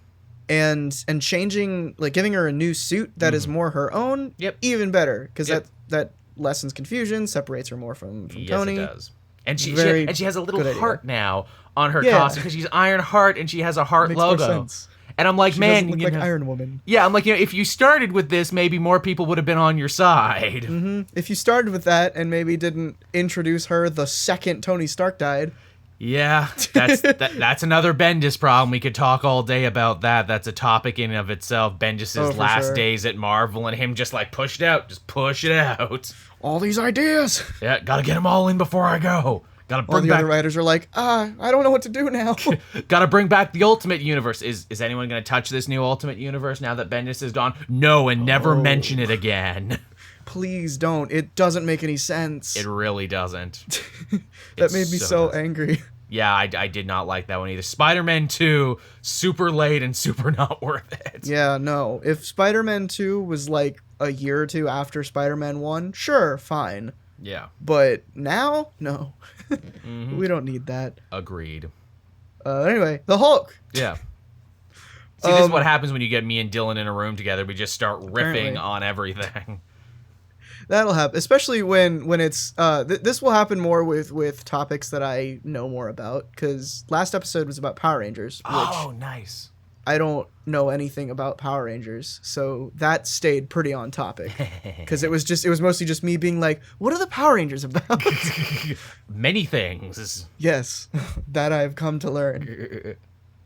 And changing, like, giving her a new suit that is more her own, even better, because that lessens confusion, separates her more from Tony. Yes, it does. And she has a little heart now on her costume, because she's Ironheart and she has a heart logo. More sense. And I'm like, she man, look like Iron Woman. Yeah, I'm like, you know, if you started with this, maybe more people would have been on your side. Mm-hmm. If you started with that and maybe didn't introduce her the second Tony Stark died. Yeah, that's another Bendis problem. We could talk all day about that. That's a topic in and of itself. Bendis' last days at Marvel and him just like push it out. All these ideas. Yeah, gotta get them all in before I go. Gotta bring all the other writers are like, I don't know what to do now. Gotta bring back the Ultimate Universe. Is anyone gonna touch this new Ultimate Universe now that Bendis is gone? No, and never mention it again. Please don't. It doesn't make any sense. It really doesn't. That made me so angry. Yeah, I did not like that one either. Spider-Man 2, super late and super not worth it. Yeah, no. If Spider-Man 2 was like a year or two after Spider-Man 1, sure, fine. Yeah. But now, no. We don't need that. Agreed. Anyway, the Hulk. Yeah. See, this is what happens when you get me and Dylan in a room together. We just start riffing on everything. That'll happen, especially when it's this will happen more with topics that I know more about, because last episode was about Power Rangers, which nice. I don't know anything about Power Rangers, so that stayed pretty on topic, because it was mostly just me being like, what are the Power Rangers about? Many things. Yes, that I've come to learn. See,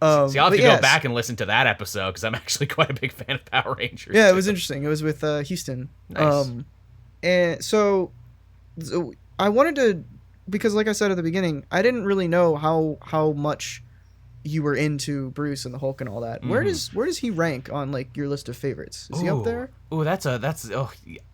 I'll have to go back and listen to that episode, because I'm actually quite a big fan of Power Rangers. Yeah, it was interesting. It was with Houston. Nice. And so I wanted to, because like I said at the beginning, I didn't really know how much you were into Bruce and the Hulk and all that. Where does he rank on like your list of favorites? Is he up there? Ooh, that's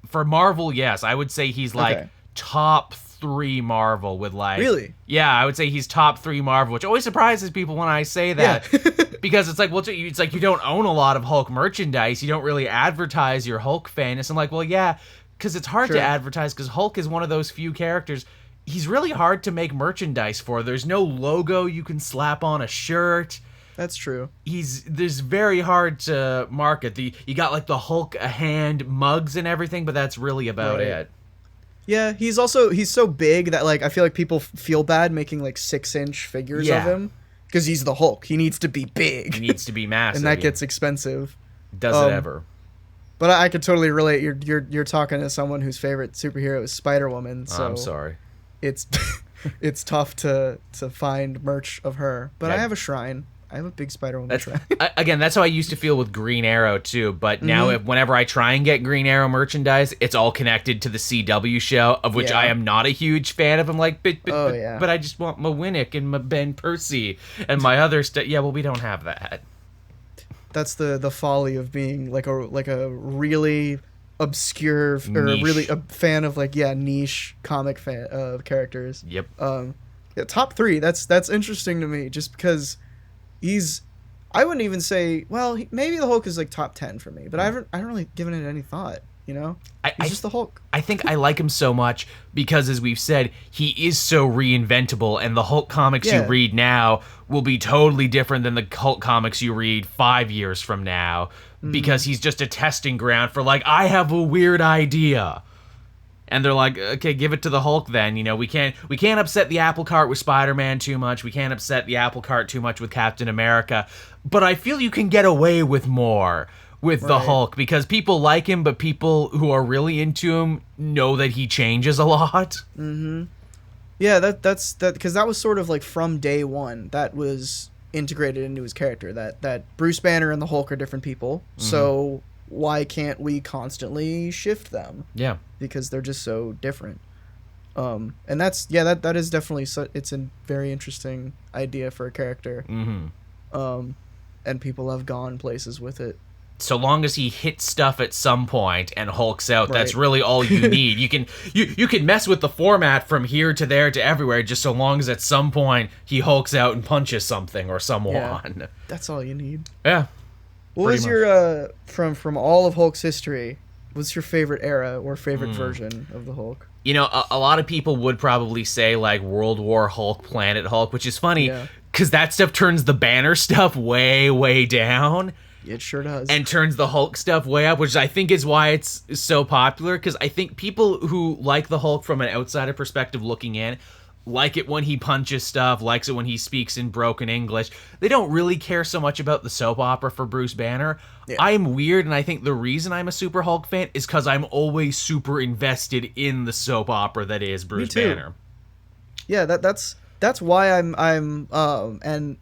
for Marvel, yes. I would say he's like top 3 Marvel with like. Really? Yeah, I would say he's top 3 Marvel, which always surprises people when I say that. Yeah. Because it's like, well, it's like you don't own a lot of Hulk merchandise. You don't really advertise your Hulk fanness. I'm like, well, yeah. Because it's hard to advertise, because Hulk is one of those few characters. He's really hard to make merchandise for. There's no logo you can slap on a shirt. That's true. There's very hard to market. You got like the Hulk a hand mugs and everything, but that's really about it. Yeah, he's so big that like I feel like people feel bad making like 6-inch figures of him, because he's the Hulk. He needs to be big. He needs to be massive, and that gets expensive. Does it ever? But I could totally relate. You're talking to someone whose favorite superhero is Spider-Woman. So I'm sorry. It's tough to find merch of her. But I have a shrine. I have a big spider on my track. Again, that's how I used to feel with Green Arrow too. But now, whenever I try and get Green Arrow merchandise, it's all connected to the CW show, of which I am not a huge fan of. I'm like, but I just want my Winnick and my Ben Percy and my other stuff. Yeah, well, we don't have that. That's the folly of being like a really obscure or really a fan of niche comic fan characters. Yep. Top 3. That's interesting to me, just because I wouldn't even say, well, maybe the Hulk is like top 10 for me, but I haven't really given it any thought. He's just the Hulk. I think I like him so much because, as we've said, he is so reinventable, and the Hulk comics you read now will be totally different than the Hulk comics you read 5 years from now, because he's just a testing ground for, like, I have a weird idea. And they're like, okay, give it to the Hulk then. We can't upset the apple cart with Spider-Man too much. We can't upset the apple cart too much with Captain America. But I feel you can get away with more with the Hulk, because people like him, but people who are really into him know that he changes a lot. Yeah, that's because that was sort of like from day one that was integrated into his character, that Bruce Banner and the Hulk are different people. So why can't we constantly shift them? Yeah, because they're just so different. And that is definitely it's a very interesting idea for a character. And people have gone places with it. So long as he hits stuff at some point and hulks out, that's really all you need. You can mess with the format from here to there to everywhere, just so long as at some point he hulks out and punches something or someone. Yeah, that's all you need. Yeah. What was your from all of Hulk's history? What's your favorite era or favorite version of the Hulk? A lot of people would probably say like World War Hulk, Planet Hulk, which is funny because that stuff turns the Banner stuff way, way down. It sure does. And turns the Hulk stuff way up, which I think is why it's so popular, because I think people who like the Hulk from an outsider perspective looking in like it when he punches stuff, likes it when he speaks in broken English. They don't really care so much about the soap opera for Bruce Banner. Yeah. I'm weird, and I think the reason I'm a super Hulk fan is because I'm always super invested in the soap opera that is Bruce Banner. Yeah, that's why I'm and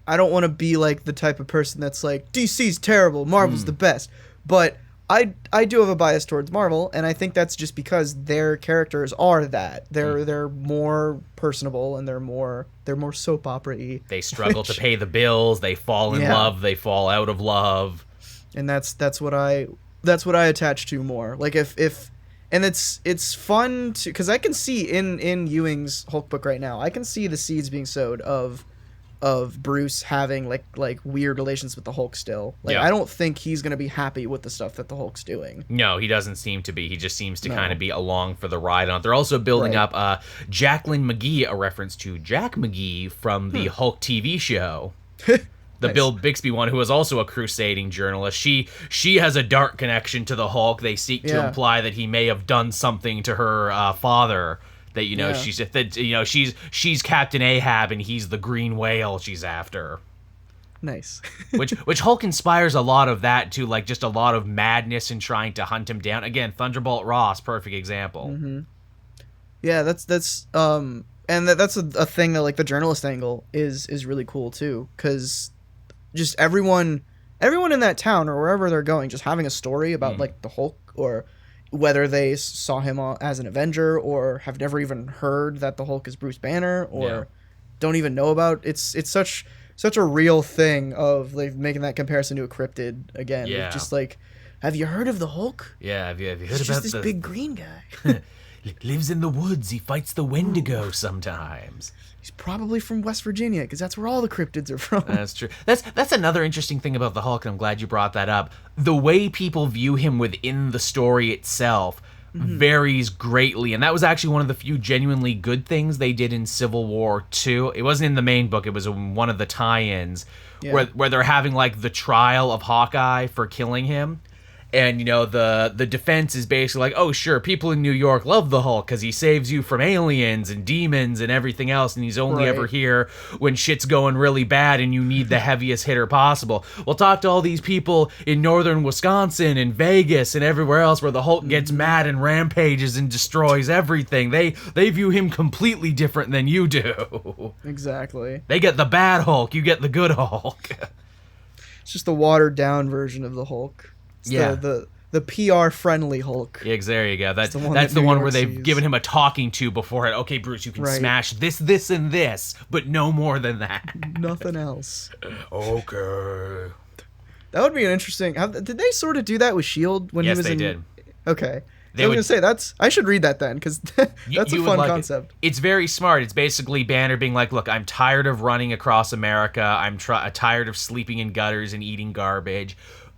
I don't want to be like the type of person that's like, DC's terrible, Marvel's the best. But I do have a bias towards Marvel, and I think that's just because their characters are that. They're more personable, and they're more soap opera-y. They struggle to pay the bills, they fall in love, they fall out of love. And that's what I attach to more. Like if and it's fun to, because I can see in Ewing's Hulk book right now, I can see the seeds being sowed of Bruce having like weird relations with the Hulk still. I don't think he's going to be happy with the stuff that the Hulk's doing. No, he doesn't seem to be. He just seems to kind of be along for the ride on it. They're also building up Jacqueline McGee, a reference to Jack McGee from the Hulk TV show. The nice. Bill Bixby one, who is also a crusading journalist. She has a dark connection to the Hulk. They seek to imply that he may have done something to her father. That she's Captain Ahab and he's the green whale she's after. Nice. which Hulk inspires a lot of that too, like just a lot of madness in trying to hunt him down. Again, Thunderbolt Ross, perfect example. Mm-hmm. Yeah, that's and that's a thing that like the journalist angle is really cool too, because just everyone in that town or wherever they're going, just having a story about like the Hulk, or whether they saw him as an Avenger or have never even heard that the Hulk is Bruce Banner or don't even know about. It's such a real thing of like making that comparison to a cryptid again. Yeah. Just like, have you heard of the Hulk? Yeah, have you heard He's about just this big green guy. Lives in the woods. He fights the Wendigo sometimes. He's probably from West Virginia, because that's where all the cryptids are from. That's true. That's another interesting thing about the Hulk, and I'm glad you brought that up. The way people view him within the story itself varies greatly, and that was actually one of the few genuinely good things they did in Civil War II. It wasn't in the main book, it was one of the tie-ins, where they're having like the trial of Hawkeye for killing him. And, the defense is basically like, oh, sure, people in New York love the Hulk because he saves you from aliens and demons and everything else, and he's only ever here when shit's going really bad and you need the heaviest hitter possible. Well, talk to all these people in northern Wisconsin and Vegas and everywhere else where the Hulk gets mad and rampages and destroys everything. They view him completely different than you do. Exactly. They get the bad Hulk, you get the good Hulk. It's just the watered-down version of the Hulk. It's the PR-friendly Hulk. Yeah, there you go. That's that the New one York where they've sees. given him a talking to before it. Okay, Bruce, you can smash this, and this, but no more than that. Nothing else. Okay. That would be an interesting... Did they sort of do that with S.H.I.E.L.D. when he Yes, was they in... did. Okay. I was going to say, I should read that then, because that's a fun concept. It's very smart. It's basically Banner being like, look, I'm tired of running across America. I'm tired of sleeping in gutters and eating garbage.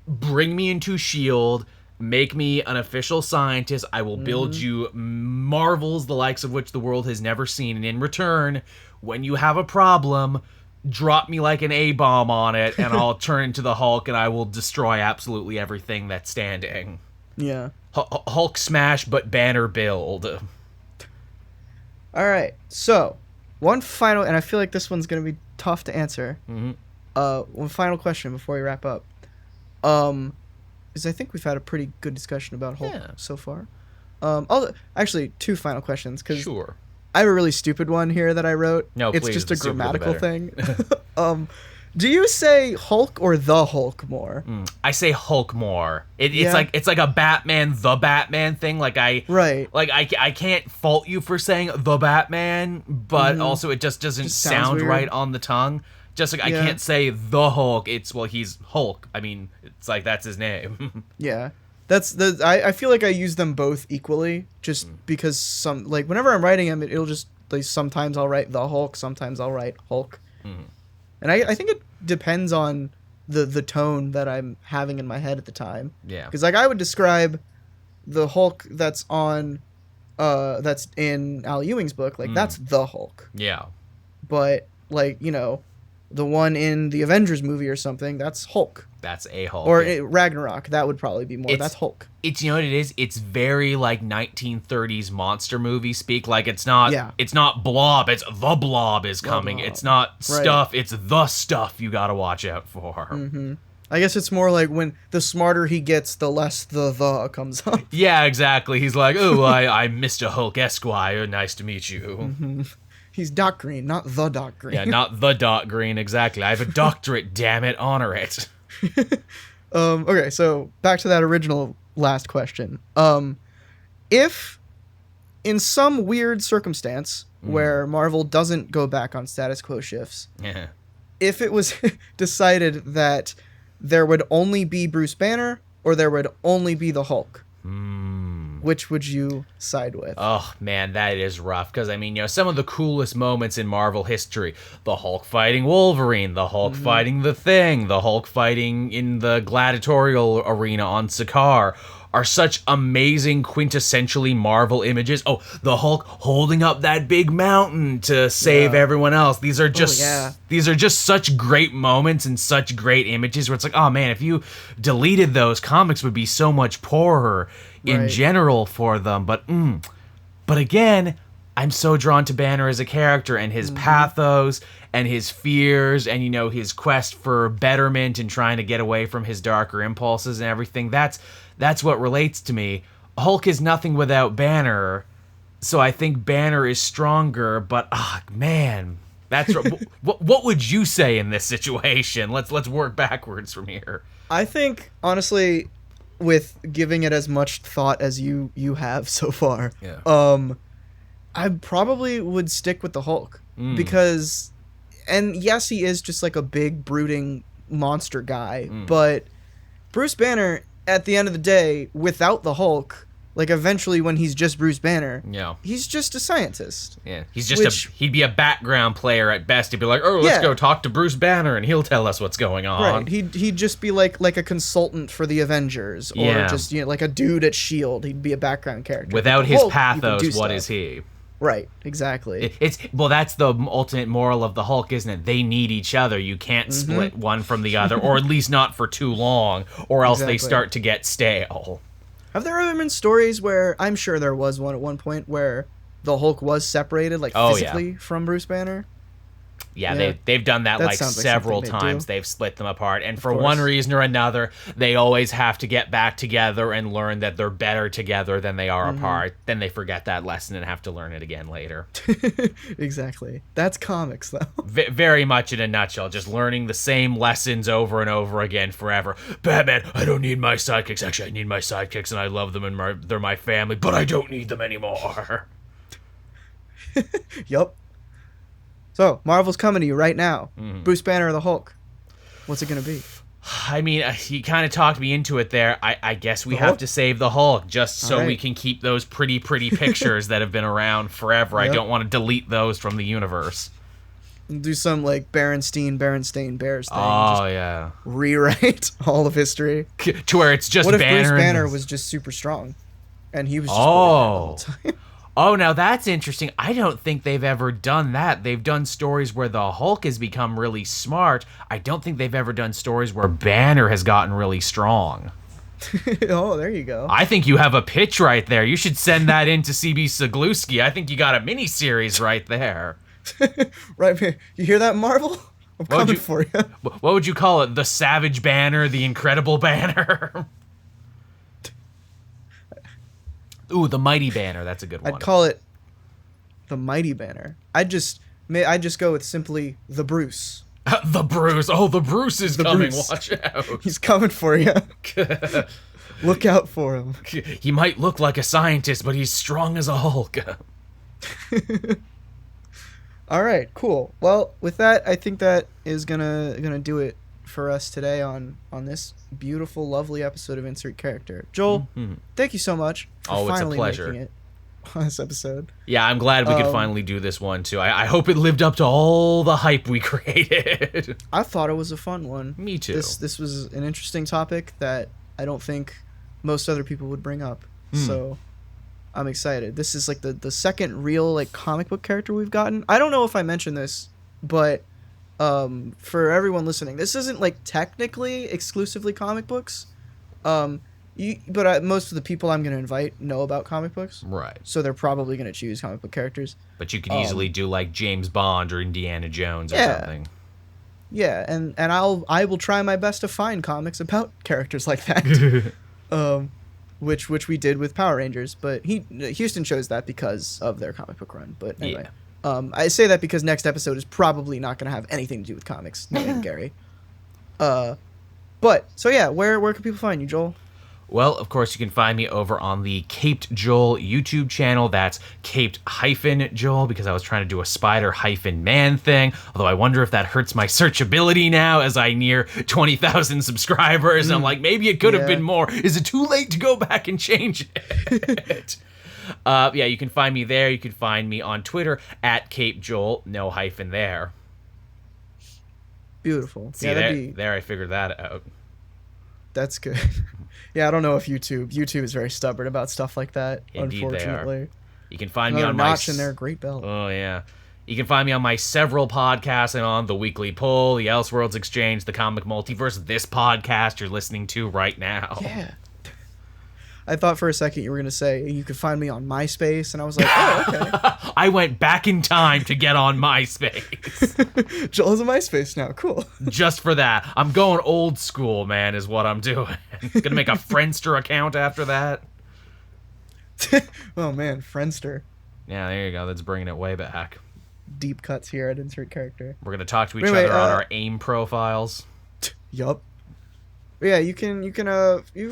Bring me into S.H.I.E.L.D., make me an official scientist. I will build you marvels the likes of which the world has never seen. And in return, when you have a problem, drop me like an A-bomb on it, and I'll turn into the Hulk, and I will destroy absolutely everything that's standing. Yeah. Hulk smash, but Banner build. All right. So, one final... And I feel like this one's going to be tough to answer. One final question before we wrap up. Because I think we've had a pretty good discussion about Hulk so far. Actually, two final questions. Cause sure. I have a really stupid one here that I wrote. No, it's please, just a the stupider grammatical the thing. Do you say Hulk or the Hulk more? I say Hulk more. It's like a Batman, the Batman thing. I can't fault you for saying the Batman, but also it just doesn't sound weird. right on the tongue. Just like I can't say the Hulk. He's Hulk. I mean, it's like that's his name. Yeah. I feel like I use them both equally just because whenever I'm writing them, it'll just sometimes I'll write the Hulk, sometimes I'll write Hulk. And I think it depends on the tone that I'm having in my head at the time. Yeah. Because I would describe the Hulk that's that's in Al Ewing's book, that's the Hulk. Yeah. But the one in the Avengers movie or something, that's Hulk. That's a Hulk. Or Ragnarok, that would probably be more. That's Hulk. It's what it is. It's very 1930s monster movie speak. It's not Blob. It's the Blob is coming. Blob. It's not stuff. It's the stuff you got to watch out for. I guess it's more like when the smarter he gets, the less the comes up. Yeah, exactly. He's like, oh, I'm Mr. Hulk Esquire. Nice to meet you. He's Doc Green, not the Doc Green. Yeah, not the Doc Green, exactly. I have a doctorate, damn it, honor it. Okay, so back to that original last question. If in some weird circumstance where Marvel doesn't go back on status quo shifts, if it was decided that there would only be Bruce Banner or there would only be the Hulk, which would you side with? Oh, man, that is rough. Because, some of the coolest moments in Marvel history, the Hulk fighting Wolverine, the Hulk fighting The Thing, the Hulk fighting in the gladiatorial arena on Sakaar, are such amazing, quintessentially Marvel images. Oh, the Hulk holding up that big mountain to save everyone else. These are just such great moments and such great images where it's like, oh man, if you deleted those, comics would be so much poorer in general for them. But again, I'm so drawn to Banner as a character and his pathos and his fears and, his quest for betterment and trying to get away from his darker impulses and everything. That's what relates to me. Hulk is nothing without Banner, so I think Banner is stronger, but, man, that's what would you say in this situation? Let's work backwards from here. I think, honestly, with giving it as much thought as you have so far, I probably would stick with the Hulk because, and yes, he is just like a big brooding monster guy, but Bruce Banner, at the end of the day, without the Hulk, eventually when he's just Bruce Banner, he's just a scientist. Yeah, he'd be a background player at best. He'd be like, oh, let's go talk to Bruce Banner and he'll tell us what's going on. Right, he'd just be like a consultant for the Avengers, or just like a dude at S.H.I.E.L.D. He'd be a background character. Without his Hulk, pathos, what is he? Right, exactly. Well, that's the ultimate moral of the Hulk, isn't it? They need each other. You can't split one from the other, or at least not for too long, or else they start to get stale. Have there ever been stories where, I'm sure there was one at one point, where the Hulk was separated, like, physically from Bruce Banner? Yeah, they've done that like several times. They've split them apart. And for one reason or another, they always have to get back together and learn that they're better together than they are apart. Then they forget that lesson and have to learn it again later. Exactly. That's comics, though. Very much in a nutshell. Just learning the same lessons over and over again forever. Batman, I don't need my sidekicks. Actually, I need my sidekicks and I love them and they're my family, but I don't need them anymore. Yup. So, Marvel's coming to you right now. Bruce Banner or the Hulk? What's it going to be? I mean, you kind of talked me into it there. I guess we have to save the Hulk just so we can keep those pretty pictures that have been around forever. Yep. I don't want to delete those from the universe. Do some, like, Berenstain Bears thing. Oh, yeah. Rewrite all of history. To where it's just Banner. What if Banner Bruce Banner was just super strong? And he was just the whole time. Oh, now that's interesting. I don't think they've ever done that. They've done stories where the Hulk has become really smart. I don't think they've ever done stories where Banner has gotten really strong. Oh, there you go. I think you have a pitch right there. You should send that in to CB Cegluski. I think you got a mini-series right there. Right, you hear that, Marvel? I'm coming for you. What would you call it? The Savage Banner? The Incredible Banner? Ooh, the Mighty Banner. That's a good one. I'd call it the Mighty Banner. I'd just go with simply the Bruce. The Bruce. Oh, the Bruce is coming. Bruce. Watch out. He's coming for you. Look out for him. He might look like a scientist, but he's strong as a Hulk. All right, cool. Well, with that, I think that is gonna do it for us today on this beautiful, lovely episode of Insert Character. Joel, thank you so much for finally making it on this episode. Yeah, I'm glad we could finally do this one too. I hope it lived up to all the hype we created. I thought it was a fun one. Me too. This was an interesting topic that I don't think most other people would bring up. So I'm excited. This is like the second real like comic book character we've gotten. I don't know if I mentioned this, but for everyone listening, this isn't like technically exclusively comic books. But most of the people I'm going to invite know about comic books. Right. So they're probably going to choose comic book characters. But you can easily do like James Bond or Indiana Jones or something. Yeah, and I will try my best to find comics about characters like that. Which we did with Power Rangers, but Houston chose that because of their comic book run. But anyway. I say that because next episode is probably not going to have anything to do with comics, knowing Gary. But, so yeah, where can people find you, Joel? Well, of course, you can find me over on the CapedJoel YouTube channel. That's Caped-Joel, because I was trying to do a Spider-Man thing. Although I wonder if that hurts my searchability now as I near 20,000 subscribers. I'm like, maybe it could have been more. Is it too late to go back and change it? Yeah, you can find me there. You can find me on Twitter at CapedJoel, no hyphen there. Beautiful. See, there I figured that out. That's good. Yeah, I don't know if YouTube is very stubborn about stuff like that. Indeed, unfortunately. they are. You can find me on my notch in their great belt. Oh yeah. You can find me on my several podcasts. I'm on The Weekly Pull, The Elseworlds Exchange, The Comic Multiverse, this podcast you're listening to right now. Yeah. I thought for a second you were going to say you could find me on MySpace, and I was like, oh, okay. I went back in time to get on MySpace. Joel's on MySpace now. Cool. Just for that. I'm going old school, man, is what I'm doing. Gonna make a Friendster account after that. Oh, man. Friendster. Yeah, there you go. That's bringing it way back. Deep cuts here at Insert Character. We're going to talk to each other on our AIM profiles. Yup. Yeah, you can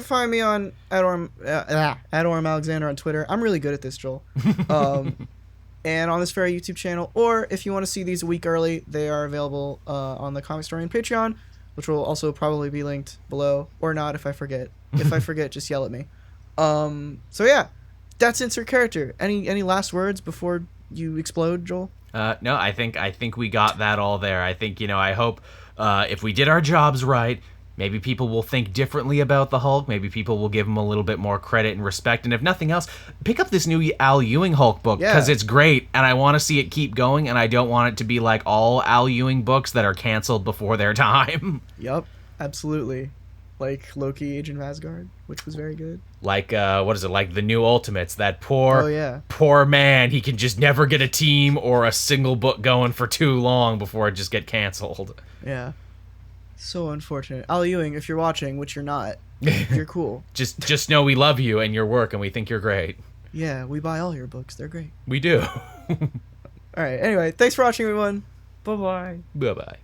find me on @Auram Alexander on Twitter. I'm really good at this, Joel. And on this very YouTube channel, or if you want to see these a week early, they are available on the Comic Story and Patreon, which will also probably be linked below, or not if I forget. If I forget, just yell at me. So yeah, that's Insert Character. Any last words before you explode, Joel? No, I think we got that all there. I think I hope if we did our jobs right. Maybe people will think differently about the Hulk. Maybe people will give him a little bit more credit and respect. And if nothing else, pick up this new Al Ewing Hulk book because it's great, and I want to see it keep going, and I don't want it to be like all Al Ewing books that are canceled before their time. Yep, absolutely. Like Loki, Agent of Asgard, which was very good. Like, what is it? Like the New Ultimates. That poor, Oh, yeah. poor man. He can just never get a team or a single book going for too long before it just get canceled. Yeah. So unfortunate. Al Ewing, if you're watching, which you're not, you're cool. Just know we love you and your work, and we think you're great. Yeah, we buy all your books. They're great. We do. All right. Anyway, thanks for watching, everyone. Bye-bye. Bye-bye.